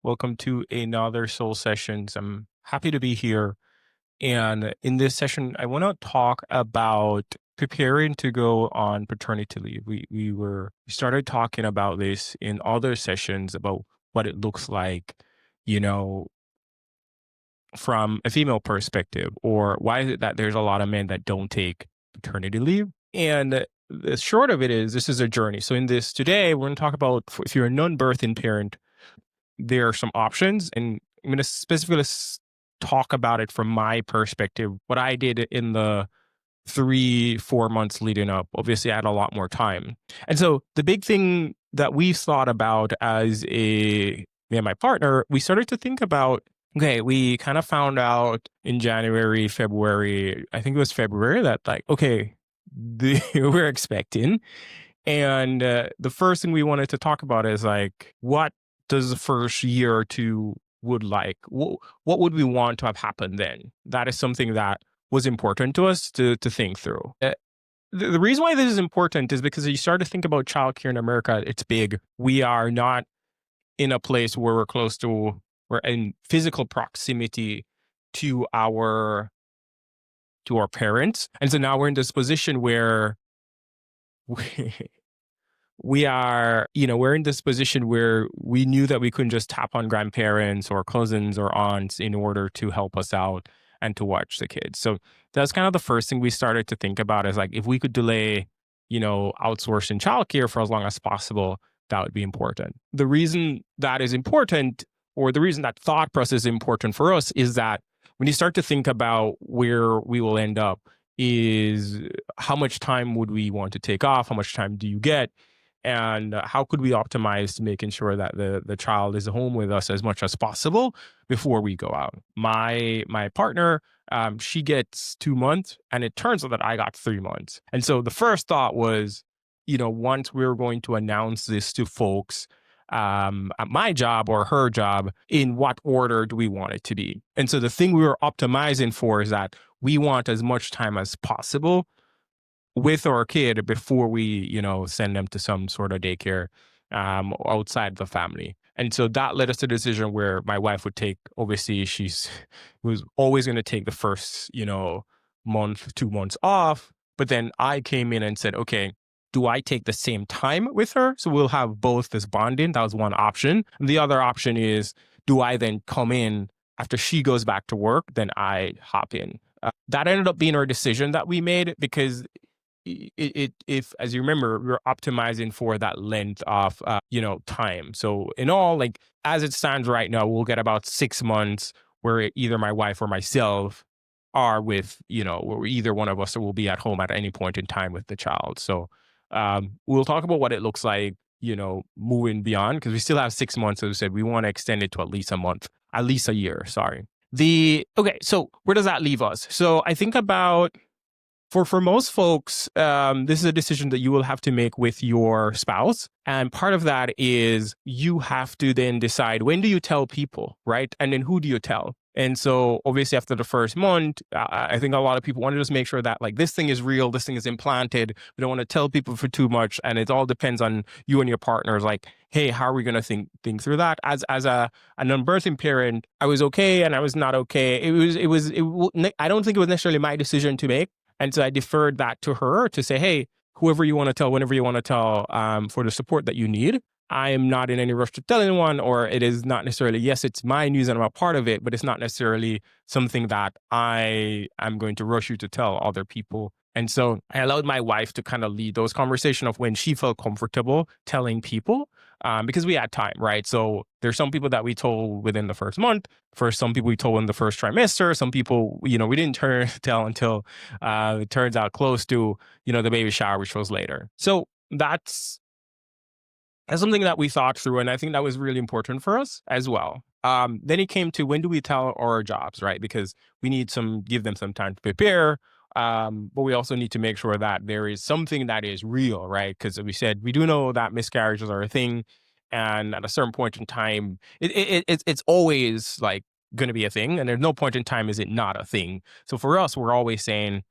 Welcome to another Soul Sessions. I'm happy to be here. And in this session, I want to talk about preparing to go on paternity leave. We started talking about this in other sessions about what it looks like, you know, from a female perspective, or why is it that there's a lot of men that don't take paternity leave? And the short of it is this is a journey. So in this today, we're going to talk about if you're a non-birthing parent, there are some options, and I'm going to specifically talk about it from my perspective. What I did in the 3-4 months leading up, obviously, I had a lot more time, and so the big thing that we thought about as me and my partner, we started to think about. Okay, we kind of found out in January, February. I think it was February that like, okay, we're expecting, and the first thing we wanted to talk about is like, what does the first year or two would like? What would we want to have happen then? That is something that was important to us to think through. The reason why this is important is because you start to think about childcare in America, it's big. We are not in a place where we're in physical proximity to our parents. And so now we're in this position where we're in this position where we knew that we couldn't just tap on grandparents or cousins or aunts in order to help us out and to watch the kids. So that's kind of the first thing we started to think about, is like, if we could delay, outsourcing childcare for as long as possible, that would be important. The reason that is important, or the reason that thought process is important for us, is that when you start to think about where we will end up, is how much time would we want to take off? How much time do you get? And how could we optimize to making sure that the child is home with us as much as possible before we go out? My partner, she gets 2 months, and it turns out that I got 3 months. And so the first thought was, once we were going to announce this to folks at my job or her job, in what order do we want it to be? And so the thing we were optimizing for is that we want as much time as possible with our kid before we, send them to some sort of daycare outside the family. And so that led us to the decision where my wife would take, obviously, was always going to take the first, month, 2 months off. But then I came in and said, okay, do I take the same time with her? So we'll have both this bonding. That was one option. And the other option is, do I then come in after she goes back to work? Then I hop in. That ended up being our decision that we made, because if, as you remember, we're optimizing for that length of time. So in all, like, as it stands right now, we'll get about 6 months where either my wife or myself are with, where either one of us will be at home at any point in time with the child. So we'll talk about what it looks like, moving beyond, because we still have 6 months. As I said, we want to extend it to at least a year. Sorry. So where does that leave us? So I think about, for most folks, this is a decision that you will have to make with your spouse. And part of that is you have to then decide, when do you tell people, right? And then who do you tell? And so obviously after the first month, I think a lot of people want to just make sure that, like, this thing is real, this thing is implanted. We don't want to tell people for too much. And it all depends on you and your partners. Like, hey, how are we going to think through that? As a non-birthing parent, I was okay and I was not okay. I don't think it was necessarily my decision to make. And so I deferred that to her to say, hey, whoever you want to tell, whenever you want to tell, for the support that you need. I am not in any rush to tell anyone, or it is not necessarily, yes, it's my news and I'm a part of it, but it's not necessarily something that I am going to rush you to tell other people. And so I allowed my wife to kind of lead those conversations of when she felt comfortable telling people, because we had time, right? So there's some people that we told within the first month. For some people, we told in the first trimester. Some people, we didn't tell until it turns out close to, the baby shower, which was later. So that's something that we thought through. And I think that was really important for us as well. Then it came to, when do we tell our jobs, right? Because we need give them some time to prepare. But we also need to make sure that there is something that is real, right? Because we said, we do know that miscarriages are a thing. And at a certain point in time, it's always like going to be a thing. And there's no point in time is it not a thing. So for us, we're always saying,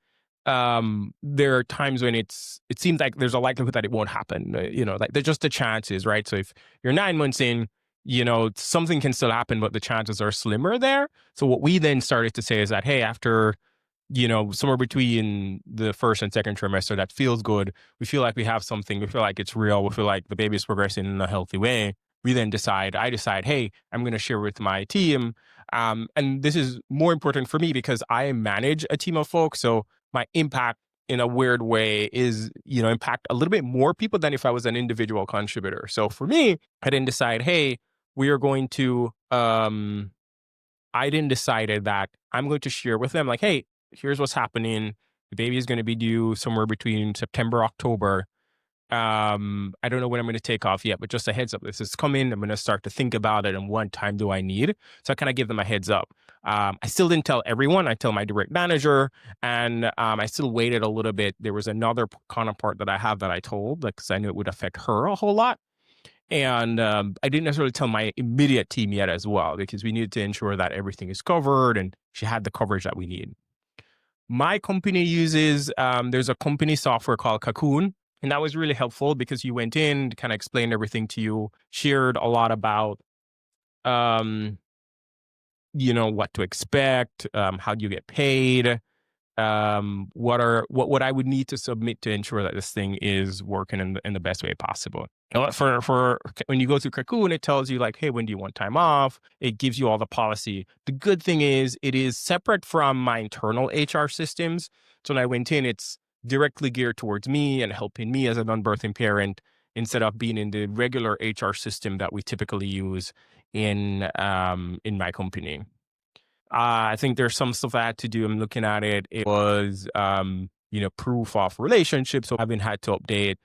there are times when it seems like there's a likelihood that it won't happen, like there's just the chances, right? So if you're 9 months in, something can still happen, but the chances are slimmer there. So what we then started to say is that, hey, after somewhere between the first and second trimester, that feels good. We feel like we have something. We feel like it's real. We feel like the baby's progressing in a healthy way. I decide, hey, I'm going to share with my team. And this is more important for me because I manage a team of folks. So my impact in a weird way is, impact a little bit more people than if I was an individual contributor. So for me, I then decide, hey, we are going to, I then decided that I'm going to share with them like, hey, here's what's happening. The baby is going to be due somewhere between September, October. I don't know when I'm going to take off yet, but just a heads up, this is coming. I'm going to start to think about it and what time do I need. So I kind of give them a heads up. I still didn't tell everyone. I tell my direct manager, and I still waited a little bit. There was another counterpart that I have that I told, because I knew it would affect her a whole lot. And I didn't necessarily tell my immediate team yet as well, because we needed to ensure that everything is covered and she had the coverage that we need. My company uses, there's a company software called Cocoon. And that was really helpful because you went in, kind of explained everything to you, shared a lot about, what to expect, how do you get paid, what I would need to submit to ensure that this thing is working in the best way possible. For when you go through Cocoon, it tells you like, hey, when do you want time off? It gives you all the policy. The good thing is it is separate from my internal HR systems. So when I went in, it's directly geared towards me and helping me as an unbirthing parent instead of being in the regular HR system that we typically use in my company. I think there's some stuff I had to do. I'm looking at it. It was, proof of relationship. So I haven't had to update,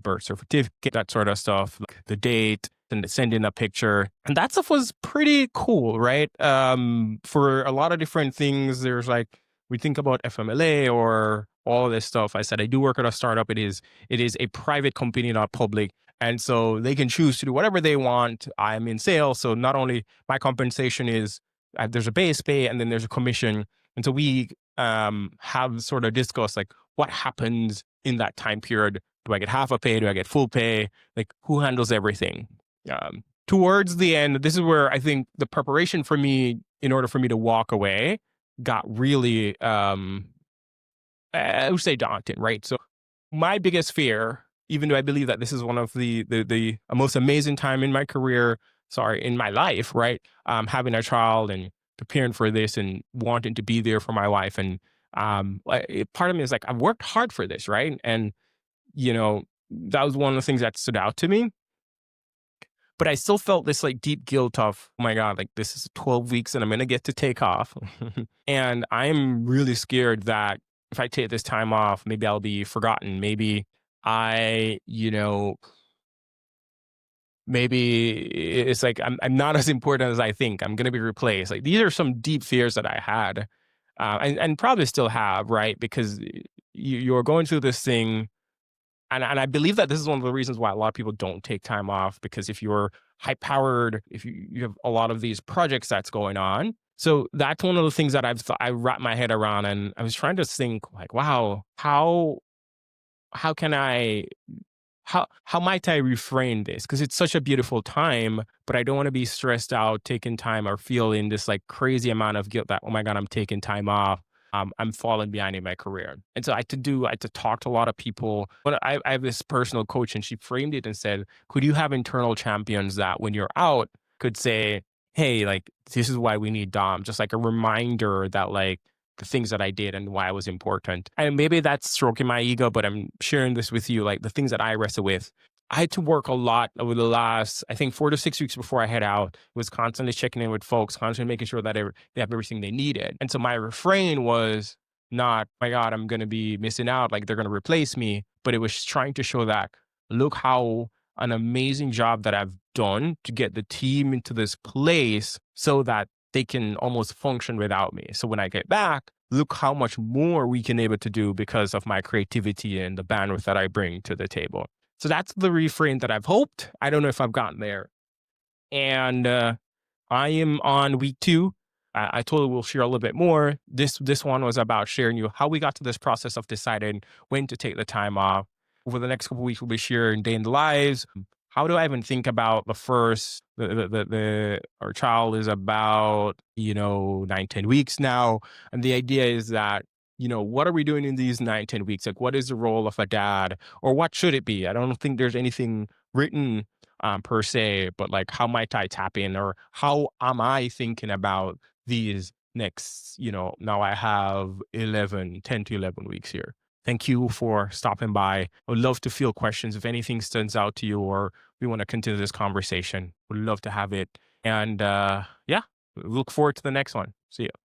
birth certificate, that sort of stuff, like the date and sending a picture. And that stuff was pretty cool, right? For a lot of different things, there's like, we think about FMLA or all of this stuff. I said, I do work at a startup. It is a private company, not public. And so they can choose to do whatever they want. I'm in sales. So not only my compensation is, there's a base pay and then there's a commission. And so we have sort of discussed like what happens in that time period. Do I get half a pay? Do I get full pay? Like who handles everything? Towards the end, this is where I think the preparation for me, in order for me to walk away, got really, I would say daunting, right? So my biggest fear, even though I believe that this is one of the most amazing time in my career, in my life, right? Having a child and preparing for this and wanting to be there for my wife. And part of me is like, I've worked hard for this, right? And, that was one of the things that stood out to me. But I still felt this like deep guilt of, oh my God, like this is 12 weeks and I'm going to get to take off. And I'm really scared that if I take this time off, maybe I'll be forgotten. Maybe maybe it's like I'm not as important as I think. I'm going to be replaced. Like these are some deep fears that I had, and probably still have, right? Because you're going through this thing, and I believe that this is one of the reasons why a lot of people don't take time off, because if you're high powered, if you have a lot of these projects that's going on. So that's one of the things that I wrapped my head around, and I was trying to think like, wow, how can I how might I reframe this? Because it's such a beautiful time, but I don't want to be stressed out taking time or feeling this like crazy amount of guilt that, oh my God, I'm taking time off. I'm falling behind in my career. And so I had to talk to a lot of people. But I have this personal coach, and she framed it and said, could you have internal champions that when you're out could say, hey, like, this is why we need Dom, just like a reminder that like the things that I did and why I was important. And maybe that's stroking my ego, but I'm sharing this with you, like the things that I wrestle with. I had to work a lot over the last, I think, 4 to 6 weeks before I head out. Was constantly checking in with folks, constantly making sure that they have everything they needed. And so my refrain was not, my God, I'm going to be missing out, like they're going to replace me. But it was trying to show that, look how an amazing job that I've done to get the team into this place so that they can almost function without me. So when I get back, look how much more we can able to do because of my creativity and the bandwidth that I bring to the table. So that's the reframe that I've hoped. I don't know if I've gotten there. And I am on week 2. I told you we'll share a little bit more. This one was about sharing you how we got to this process of deciding when to take the time off. Over the next couple of weeks, we'll be sharing day in the lives, how do I even think about the first, our child is about, 9, 10 weeks now. And the idea is that, what are we doing in these 9, 10 weeks? Like, what is the role of a dad, or what should it be? I don't think there's anything written per se, but like, how might I tap in, or how am I thinking about these next, now I have 10 to 11 weeks here. Thank you for stopping by. I would love to field questions if anything stands out to you, or we want to continue this conversation. Would love to have it. And yeah, look forward to the next one. See you.